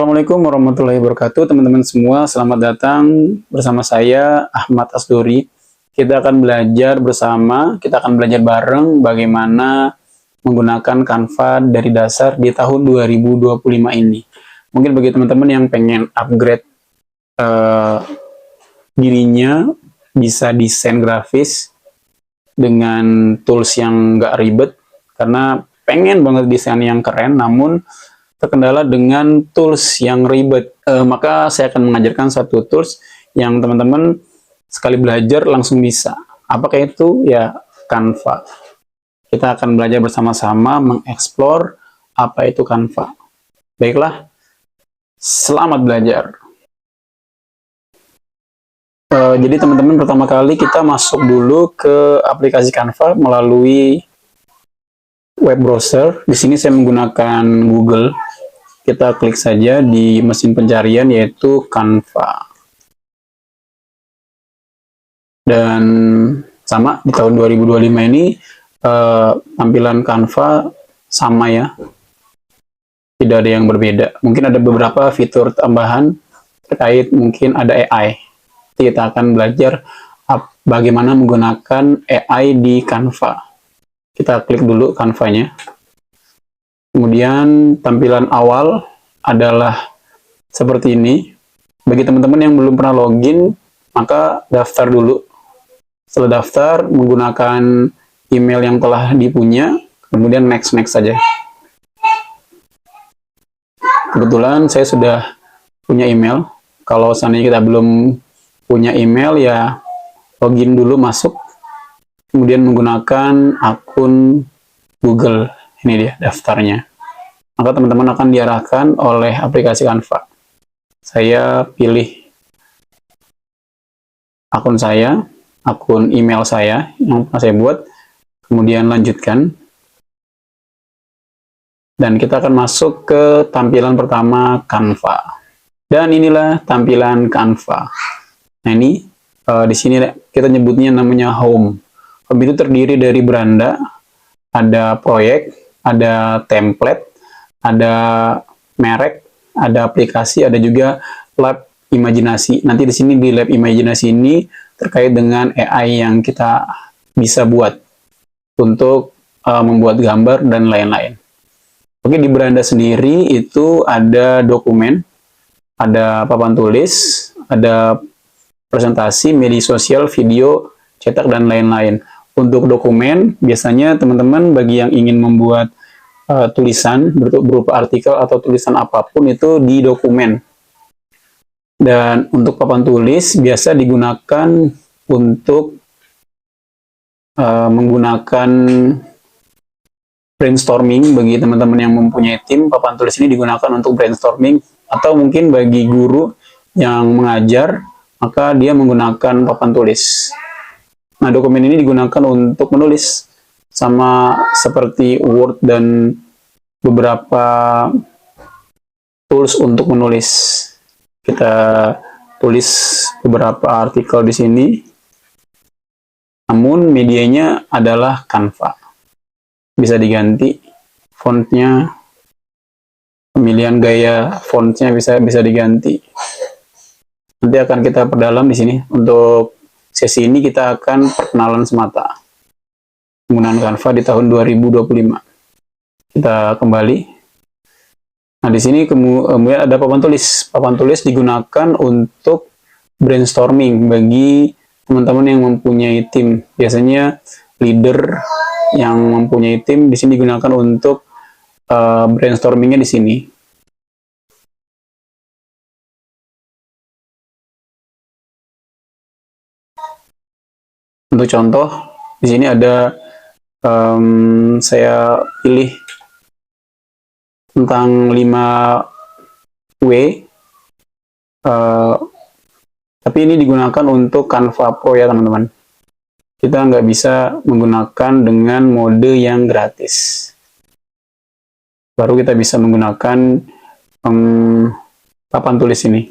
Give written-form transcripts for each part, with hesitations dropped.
Assalamualaikum warahmatullahi wabarakatuh, teman-teman semua. Selamat datang bersama saya Ahmad Asdori. Kita akan belajar bareng bagaimana menggunakan Canva dari dasar di tahun 2025 ini. Mungkin bagi teman-teman yang pengen upgrade dirinya, bisa desain grafis dengan tools yang nggak ribet, karena pengen banget desain yang keren, namun terkendala dengan tools yang ribet. Maka saya akan mengajarkan satu tools yang teman-teman sekali belajar langsung bisa. Apakah itu? Ya, Canva. Kita akan belajar bersama-sama mengeksplor apa itu Canva. Baiklah, selamat belajar. Jadi teman-teman, pertama kali kita masuk dulu ke aplikasi Canva melalui web browser. Di sini saya menggunakan Google. Kita klik saja di mesin pencarian yaitu Canva. Dan sama di tahun 2025 ini tampilan Canva sama ya. Tidak ada yang berbeda. Mungkin ada beberapa fitur tambahan terkait mungkin ada AI. Kita akan belajar bagaimana menggunakan AI di Canva. Kita klik dulu Canva-nya. Kemudian tampilan awal adalah seperti ini. Bagi teman-teman yang belum pernah login, maka daftar dulu. Setelah daftar, menggunakan email yang telah dipunya, kemudian next saja. Kebetulan saya sudah punya email. Kalau seandainya kita belum punya email, ya login dulu, masuk. Kemudian menggunakan akun Google. Ini dia daftarnya. Maka teman-teman akan diarahkan oleh aplikasi Canva. Saya pilih akun saya, akun email saya yang pernah saya buat, kemudian lanjutkan. Dan kita akan masuk ke tampilan pertama, Canva. Dan inilah tampilan Canva. Nah ini di sini kita nyebutnya namanya home. Home itu terdiri dari beranda, ada proyek, ada template, ada merek, ada aplikasi, ada juga lab imajinasi. Nanti di sini di lab imajinasi ini terkait dengan AI yang kita bisa buat untuk membuat gambar dan lain-lain. Oke, di beranda sendiri itu ada dokumen, ada papan tulis, ada presentasi, media sosial, video, cetak, dan lain-lain. Untuk dokumen, biasanya teman-teman bagi yang ingin membuat tulisan berupa artikel atau tulisan apapun itu di dokumen. Dan untuk papan tulis biasa digunakan untuk menggunakan brainstorming. Bagi teman-teman yang mempunyai tim, papan tulis ini digunakan untuk brainstorming, atau mungkin bagi guru yang mengajar, maka dia menggunakan papan tulis. Nah, dokumen ini digunakan untuk menulis, sama seperti Word dan beberapa tools untuk menulis. Kita tulis beberapa artikel di sini, namun medianya adalah Canva. Bisa diganti fontnya, pemilihan gaya fontnya bisa diganti. Nanti akan kita perdalam di sini. Untuk sesi ini kita akan perkenalan semata penggunaan Canva di tahun 2025. Kita kembali. Nah, di sini kemudian ada papan tulis. Papan tulis digunakan untuk brainstorming bagi teman-teman yang mempunyai tim. Biasanya leader yang mempunyai tim di sini digunakan untuk brainstormingnya di sini. Untuk contoh, di sini ada saya pilih tentang 5W, tapi ini digunakan untuk Canva Pro ya teman-teman. Kita nggak bisa menggunakan dengan mode yang gratis. Baru kita bisa menggunakan papan tulis ini.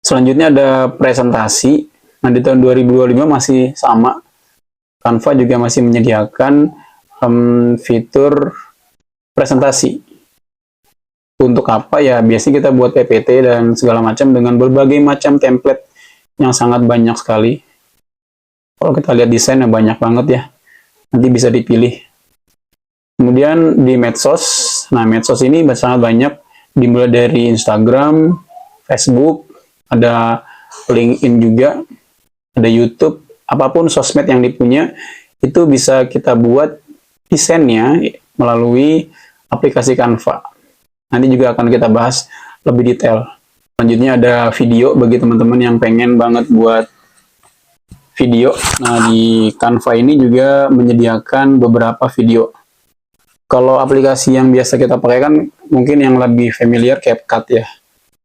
Selanjutnya ada presentasi. Nah, di tahun 2025 masih sama. Canva juga masih menyediakan fitur presentasi. Untuk apa ya? Biasanya kita buat PPT dan segala macam dengan berbagai macam template yang sangat banyak sekali. Kalau kita lihat desainnya banyak banget ya, nanti bisa dipilih. Kemudian di medsos, nah medsos ini sangat banyak, dimulai dari Instagram, Facebook, ada LinkedIn juga, ada YouTube, apapun sosmed yang dipunya, itu bisa kita buat desainnya melalui aplikasi Canva. Nanti juga akan kita bahas lebih detail. Selanjutnya ada video bagi teman-teman yang pengen banget buat video. Nah, di Canva ini juga menyediakan beberapa video. Kalau aplikasi yang biasa kita pakai kan mungkin yang lebih familiar CapCut ya.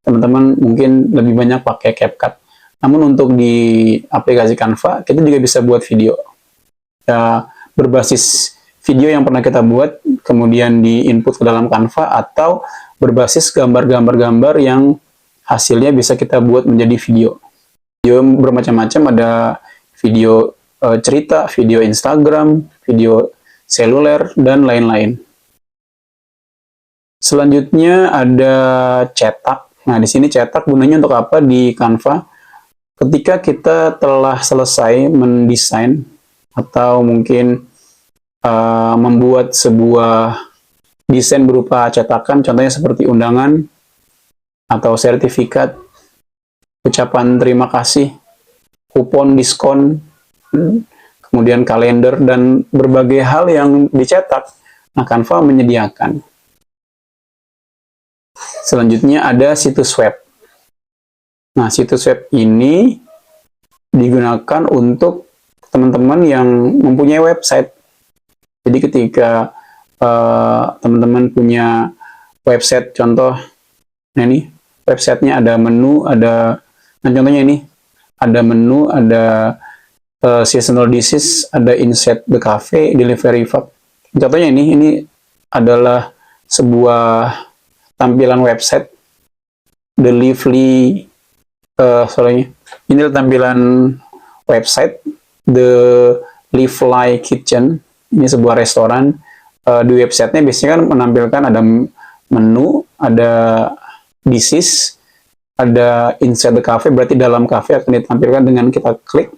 Teman-teman mungkin lebih banyak pakai CapCut. Namun untuk di aplikasi Canva, kita juga bisa buat video. Ya, berbasis video yang pernah kita buat, kemudian di-input ke dalam Canva, atau berbasis gambar-gambar yang hasilnya bisa kita buat menjadi video. Video bermacam-macam, ada video cerita, video Instagram, video seluler, dan lain-lain. Selanjutnya ada cetak. Nah, di sini cetak gunanya untuk apa di Canva? Ketika kita telah selesai mendesain atau mungkin membuat sebuah desain berupa cetakan, contohnya seperti undangan atau sertifikat, ucapan terima kasih, kupon diskon, kemudian kalender, dan berbagai hal yang dicetak. Nah, Canva menyediakan. Selanjutnya ada situs web. Nah, situs web ini digunakan untuk teman-teman yang mempunyai website. Jadi ketika teman-teman punya website, contoh, nah ini websitenya ada menu, ada, nah contohnya ini, ada menu, ada seasonal disease, ada insert the cafe, delivery fab. Contohnya ini adalah sebuah tampilan website, the lively, ini tampilan website, the lively kitchen. Ini sebuah restoran. Di websitenya biasanya kan menampilkan ada menu, ada disease, ada insert the cafe, berarti dalam cafe akan ditampilkan dengan kita klik.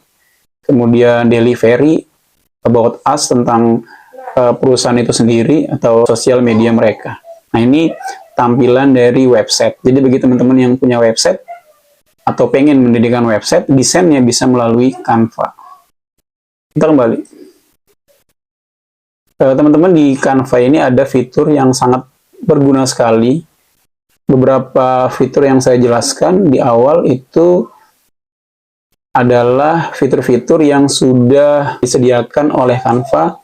Kemudian delivery, about us, tentang perusahaan itu sendiri atau sosial media mereka. Nah, ini tampilan dari website. Jadi bagi teman-teman yang punya website atau pengen mendirikan website, desainnya bisa melalui Canva. Kita kembali. Teman-teman, di Canva ini ada fitur yang sangat berguna sekali. Beberapa fitur yang saya jelaskan di awal itu adalah fitur-fitur yang sudah disediakan oleh Canva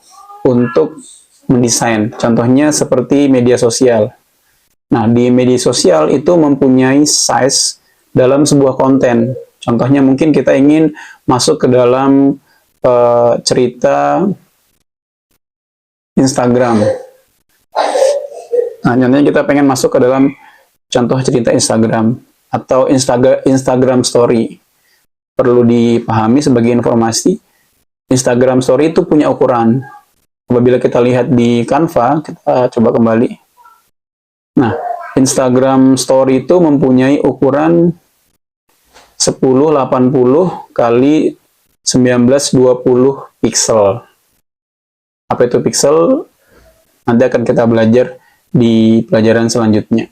untuk mendesain. Contohnya seperti media sosial. Nah, di media sosial itu mempunyai size dalam sebuah konten. Contohnya mungkin kita ingin masuk ke dalam cerita Instagram. Nah, contohnya kita pengen masuk ke dalam contoh cerita Instagram atau Instagram Story. Perlu dipahami sebagai informasi, Instagram Story itu punya ukuran. Apabila kita lihat di Canva, kita coba kembali. Nah, Instagram Story itu mempunyai ukuran 1080 kali 1920 pixel. Apa itu pixel? Nanti akan kita belajar di pelajaran selanjutnya.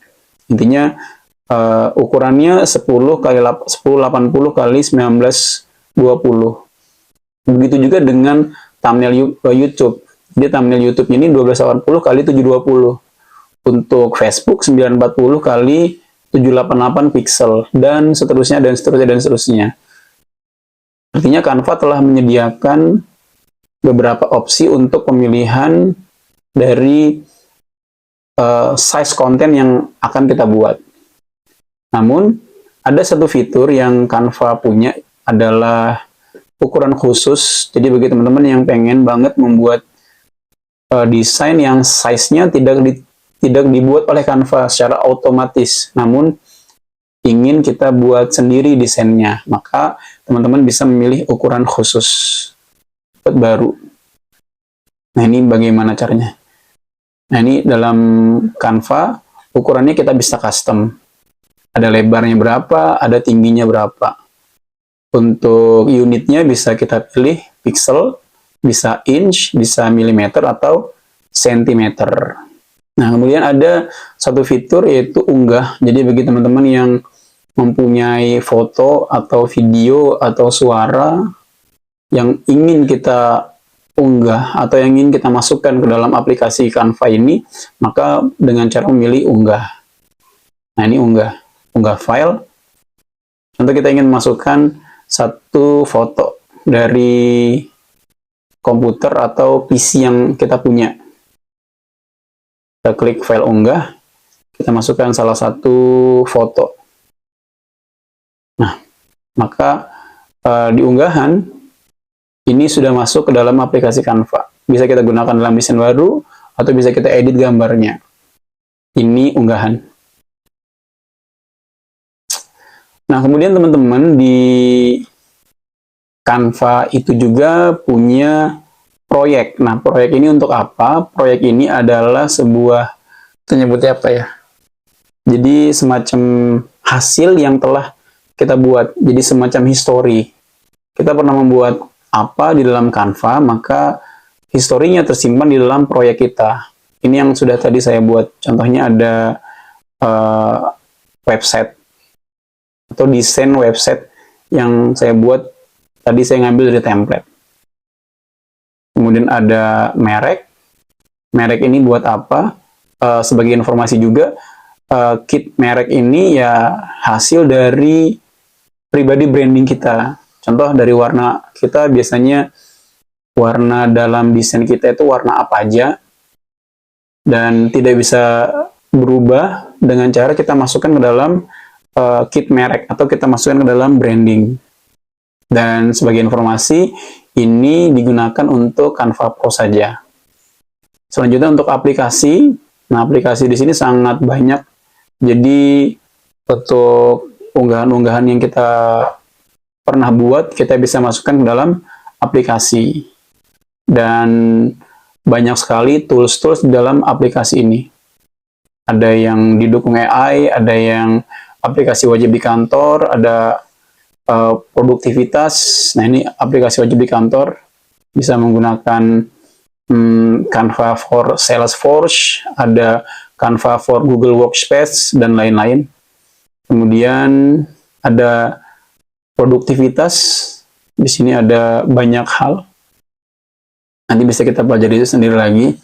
Intinya ukurannya 1080 kali 1920. Begitu juga dengan thumbnail YouTube. Jadi thumbnail YouTube ini 1280 kali 720. Untuk Facebook 940 kali 788 pixel, dan seterusnya dan seterusnya dan seterusnya. Artinya Canva telah menyediakan beberapa opsi untuk pemilihan dari size konten yang akan kita buat. Namun, ada satu fitur yang Canva punya, adalah ukuran khusus. Jadi bagi teman-teman yang pengen banget membuat desain yang size-nya tidak dibuat oleh Canva secara otomatis, namun ingin kita buat sendiri desainnya, maka teman-teman bisa memilih ukuran khusus baru. Nah, ini bagaimana caranya? Nah, ini dalam Canva, ukurannya kita bisa custom. Ada lebarnya berapa, ada tingginya berapa. Untuk unitnya bisa kita pilih pixel, bisa inch, bisa milimeter, atau sentimeter. Nah, kemudian ada satu fitur yaitu unggah. Jadi bagi teman-teman yang mempunyai foto atau video atau suara yang ingin kita unggah atau yang ingin kita masukkan ke dalam aplikasi Canva ini, maka dengan cara memilih unggah. Nah, ini unggah file. Contoh kita ingin masukkan satu foto dari komputer atau PC yang kita punya. Kita klik file unggah, kita masukkan salah satu foto. Nah, maka di unggahan ini sudah masuk ke dalam aplikasi Canva. Bisa kita gunakan dalam desain baru atau bisa kita edit gambarnya. Ini unggahan. Nah, kemudian teman-teman di Canva itu juga punya proyek. Nah, proyek ini untuk apa? Proyek ini adalah sebuah, kita nyebutnya apa ya? Jadi semacam hasil yang telah kita buat. Jadi semacam history. Kita pernah membuat apa di dalam Canva, maka historinya tersimpan di dalam proyek kita. Ini yang sudah tadi saya buat. Contohnya ada website atau desain website yang saya buat. Tadi saya ngambil dari template. Kemudian ada merek. Merek ini buat apa? Sebagai informasi juga, kit merek ini ya hasil dari pribadi branding kita. Contoh dari warna, kita biasanya warna dalam desain kita itu warna apa aja, dan tidak bisa berubah dengan cara kita masukkan ke dalam kit merek atau kita masukkan ke dalam branding. Dan sebagai informasi, ini digunakan untuk Canva Pro saja. Selanjutnya untuk aplikasi. Nah, aplikasi di sini sangat banyak. Jadi untuk unggahan-unggahan yang kita pernah buat, kita bisa masukkan ke dalam aplikasi. Dan banyak sekali tools-tools di dalam aplikasi ini. Ada yang didukung AI, ada yang aplikasi wajib di kantor, ada produktivitas. Nah, ini aplikasi wajib di kantor, bisa menggunakan Canva for Salesforce, ada Canva for Google Workspace, dan lain-lain. Kemudian ada produktivitas, di sini ada banyak hal, nanti bisa kita pelajari sendiri lagi.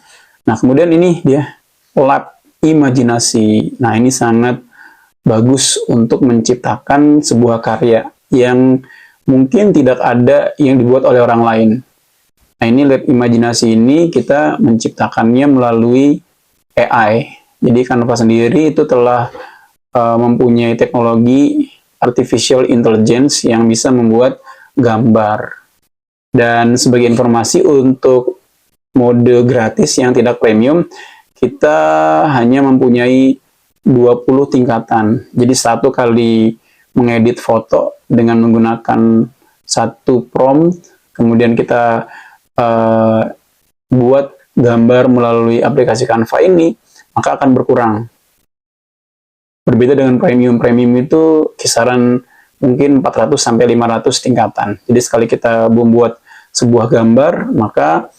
Nah, kemudian ini dia lab imajinasi. Nah, ini sangat bagus untuk menciptakan sebuah karya yang mungkin tidak ada yang dibuat oleh orang lain. Nah, ini lab imajinasi ini kita menciptakannya melalui AI. Jadi Canva sendiri itu telah mempunyai teknologi artificial intelligence yang bisa membuat gambar. Dan sebagai informasi, untuk mode gratis yang tidak premium, kita hanya mempunyai 20 tingkatan. Jadi satu kali mengedit foto dengan menggunakan satu prompt, kemudian kita buat gambar melalui aplikasi Canva ini, maka akan berkurang. Berbeda dengan premium. Premium itu kisaran mungkin 400 sampai 500 tingkatan. Jadi sekali kita membuat sebuah gambar, maka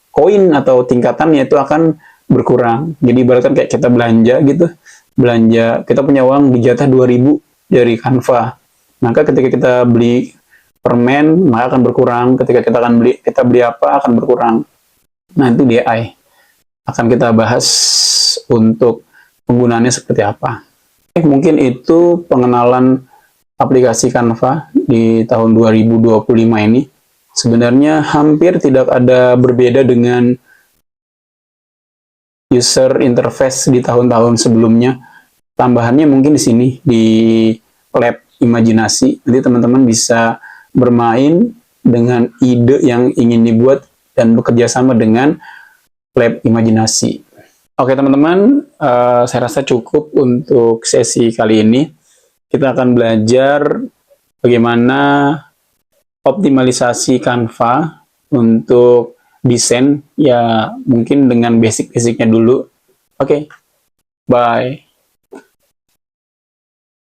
koin atau tingkatannya itu akan berkurang. Jadi ibaratkan kayak kita belanja gitu. Belanja, kita punya uang dijatah 2000 dari Canva. Maka ketika kita beli permen, maka akan berkurang. Ketika kita beli apa, akan berkurang. Nah, itu DI. Akan kita bahas untuk penggunaannya seperti apa. Mungkin itu pengenalan aplikasi Canva di tahun 2025 ini. Sebenarnya hampir tidak ada berbeda dengan user interface di tahun-tahun sebelumnya. Tambahannya mungkin di sini, di lab imajinasi. Jadi teman-teman bisa bermain dengan ide yang ingin dibuat dan bekerja sama dengan lab imajinasi. Oke teman-teman, saya rasa cukup untuk sesi kali ini. Kita akan belajar bagaimana optimalisasi Canva untuk desain ya mungkin dengan basic-basicnya dulu. Oke, bye.